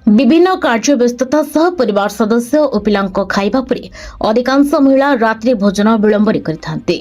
विभिन्न कार्य व्यस्तता सह परिवार सदस्य और पिलांको खाइबा परे अधिकांश महिला रात्रि भोजन विलंबरे करिथांते।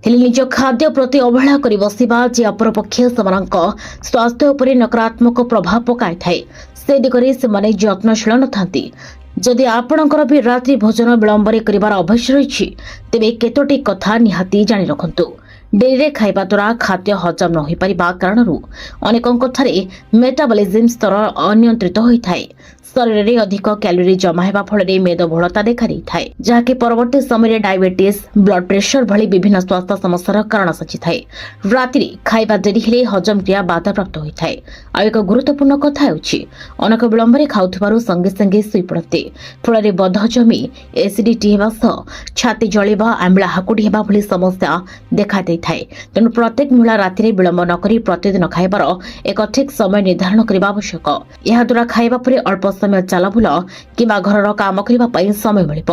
हेले निज खाद्य प्रति अवहेला करि बसिबा जे अपरपक्षे सेमानक स्वास्थ्य उपरे नकारात्मक प्रभाव पकाई थाए से दिगरे सेमाने यत्नशील नथांती। जदि आपणकर भी रात्रि भोजन विलंबरे करिवार अभ्यास रही तेबे केतोटी कथा निहाती जानि रखंतु। डेरी खाइबा द्वारा खाद्य हजम न होई परिबा कारणरू अनेकंक ठारे मेटाबॉलिज्म स्तर अनियंत्रित होइथाए। शरीर में अधिक कैलोरी जमा होगा फल मेदबहुलता देखा देइथाए, जहाँकि परवर्ती समय डायबिटीज ब्लड प्रेशर भली विभिन्न स्वास्थ्य समस्यार कारण साजिथाए। राति खाइबा डेरी हेले हजम क्रिया बाधाप्राप्त होइथाए। आ एक गुरुत्वपूर्ण कथा हेउछि अनेक विलंबरे खाउथबारु संगे संगे सुई पड़ते, फल बदहजमी एसिडिटी हेबा सह छाती जलिबा आंबिळा हाकुटी हेबा भली समस्या देखा देइथाए। तेणु प्रत्येक महिला राति विलंब न करी प्रतिदिन खाइबार एक ठीक समय निर्धारण करबा आवश्यक। एहा द्वारा खाइबा परे अल्प समय चलाबुल किंवा घरर काम करने समय मिलिब,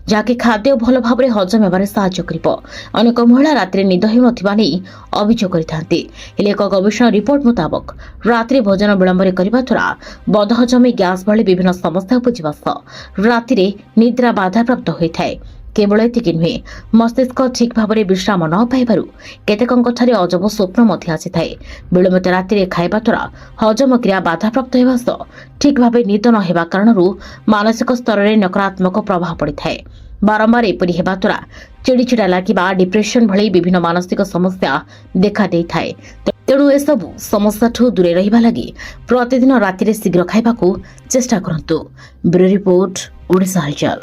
जहाँकि खाद्य भल भाव हजम होबार साहाय्य करिब। अनेक महिला राति निद हेउनथिबा नै अभियोग करिथांती। हेले एक गवेषणा रिपोर्ट मुताबक रात्रि भोजन विलंबरे करिबा द्वारा बदहजमी गैस भली विभिन्न समस्या उपजिबा सह राति निद्रा बाधाप्राप्त होइथाए। केवल एतिक नुहे, मस्तिष्क ठीक भाव में विश्राम न पाइबारु केतेकंक ठारे अजब स्वप्न मध्य आसीथाए। विलंबित राति खाइबा द्वारा हजम क्रिया बाधाप्राप्त होगा सह ठीक भाव निद न हेबा कारणरू मानसिक स्तर में नकारात्मक प्रभाव पड़िथाए। बारंबार एपरि हेबा द्वारा चिड़चिड़ा लागिबा डिप्रेशन भली विभिन्न मानसिक समस्या देखा देइथाए। तेणु एसबु समस्या ठू दूरे रहिबा लागि प्रतिदिन राति शीघ्र खाइबाकू चेष्टा करंतु। ब्यूरो रिपोर्ट, ओडिशा हालचाल।